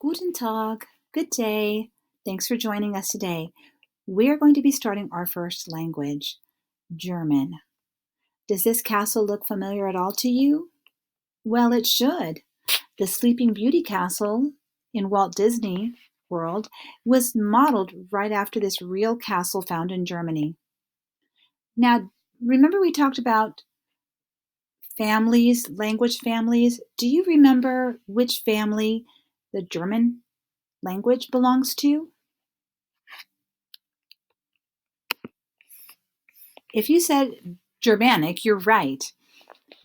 Guten Tag. Good day. Thanks for joining us today. We're going to be starting our first language, German. Does this castle look familiar at all to you? Well, it should. The Sleeping Beauty Castle in Walt Disney World was modeled right after this real castle found in Germany. Now, remember we talked about families, language families? Do you remember which family the German language belongs to? If you said Germanic, you're right.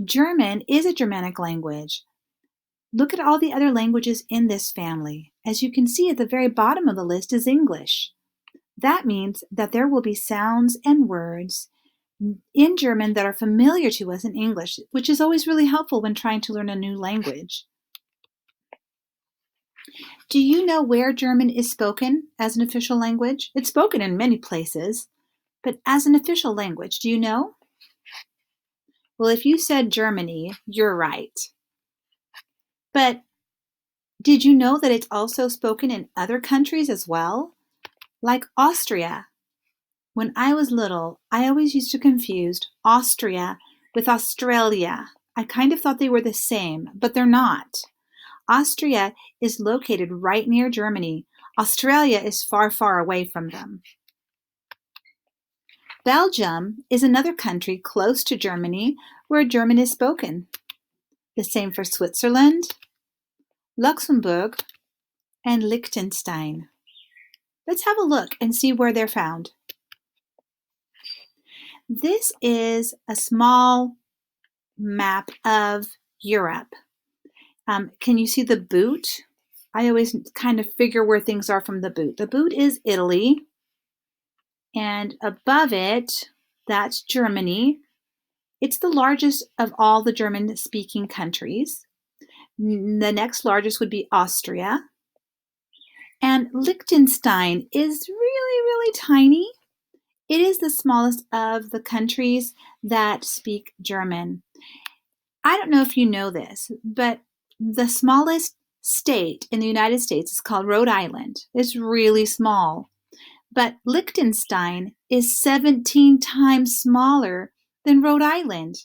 German is a Germanic language. Look at all the other languages in this family. As you can see at the very bottom of the list is English. That means that there will be sounds and words in German that are familiar to us in English, which is always really helpful when trying to learn a new language. Do you know where German is spoken as an official language? It's spoken in many places, but as an official language, do you know? Well, if you said Germany, you're right. But did you know that it's also spoken in other countries as well? Like Austria. When I was little, I always used to confuse Austria with Australia. I kind of thought they were the same, but they're not. Austria is located right near Germany. Australia is far, far away from them. Belgium is another country close to Germany where German is spoken. The same for Switzerland, Luxembourg, and Liechtenstein. Let's have a look and see where they're found. This is a small map of Europe. Can you see the boot? I always kind of figure where things are from the boot. The boot is Italy, and above it, that's Germany. It's the largest of all the German-speaking countries. The next largest would be Austria. And Liechtenstein is really, really tiny. It is the smallest of the countries that speak German. I don't know if you know this, but the smallest state in the United States is called Rhode Island. It's really small. But Liechtenstein is 17 times smaller than Rhode Island.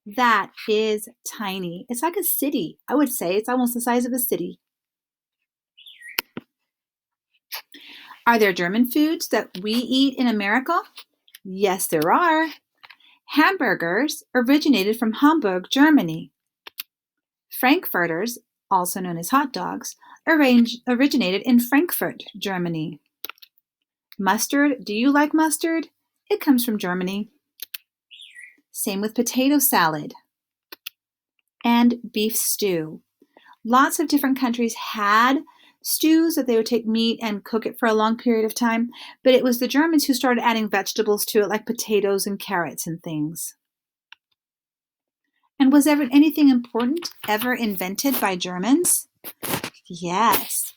That is tiny. It's like a city. I would say it's almost the size of a city. Are there German foods that we eat in America? Yes, there are. Hamburgers originated from Hamburg, Germany. Frankfurters, also known as hot dogs, originated in Frankfurt, Germany. Mustard, do you like mustard? It comes from Germany. Same with potato salad and beef stew. Lots of different countries had stews that they would take meat and cook it for a long period of time, but it was the Germans who started adding vegetables to it, like potatoes and carrots and things. And was ever anything important ever invented by Germans? Yes,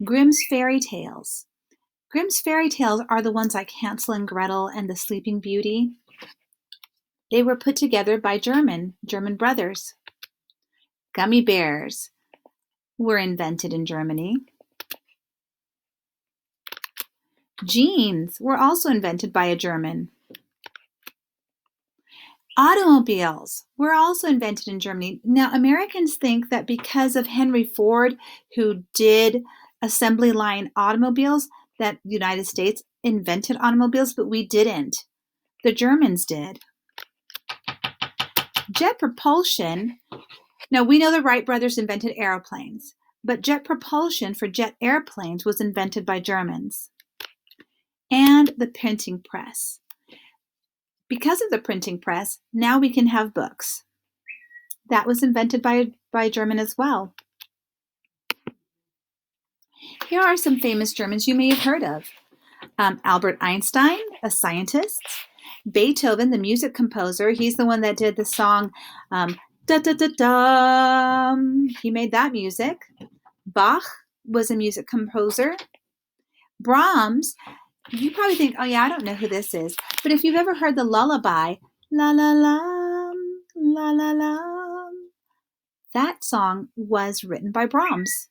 Grimm's fairy tales. Grimm's fairy tales are the ones like Hansel and Gretel and the Sleeping Beauty. They were put together by German brothers. Gummy bears were invented in Germany. Jeans were also invented by a German. Automobiles were also invented in Germany. Now, Americans think that because of Henry Ford, who did assembly line automobiles, that the United States invented automobiles, but we didn't. The Germans did. Jet propulsion. Now, we know the Wright brothers invented airplanes, but jet propulsion for jet airplanes was invented by Germans. And the printing press. Because of the printing press, now we can have books. That was invented by German as well. Here are some famous Germans you may have heard of. Albert Einstein, a scientist. Beethoven, the music composer. He's the one that did the song da da da da. He made that music. Bach was a music composer. Brahms, you probably think, oh yeah, I don't know who this is. But if you've ever heard the lullaby, la la la, la la la, that song was written by Brahms.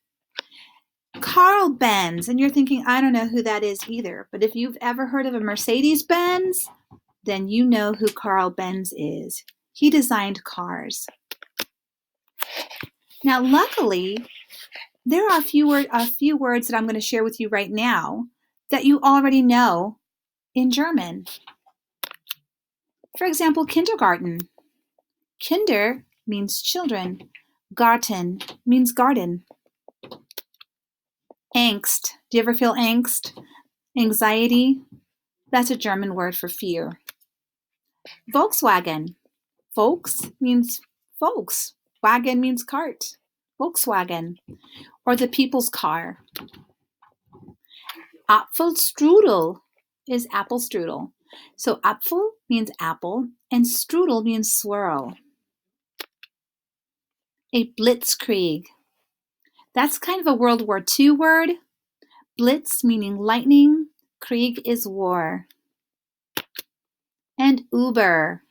Carl Benz, and you're thinking, I don't know who that is either. But if you've ever heard of a Mercedes-Benz, then you know who Carl Benz is. He designed cars. Now, luckily, there are a few words that I'm going to share with you right now that you already know in German. For example, kindergarten. Kinder means children. Garten means garden. Angst. Do you ever feel angst? Anxiety? That's a German word for fear. Volkswagen. Volks means folks. Wagen means cart. Volkswagen. Or the people's car. Apfelstrudel is apple strudel. So Apfel means apple and strudel means swirl. A blitzkrieg. That's kind of a World War II word. Blitz meaning lightning. Krieg is war. And Uber,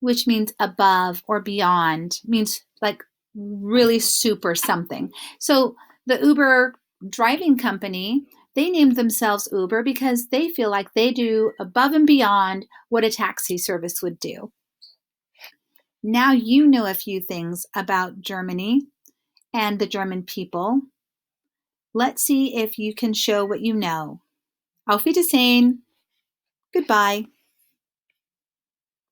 which means above or beyond, means like really super something. So the Uber driving company, they named themselves Uber because they feel like they do above and beyond what a taxi service would do. Now you know a few things about Germany and the German people. Let's see if you can show what you know. Auf Wiedersehen. Goodbye.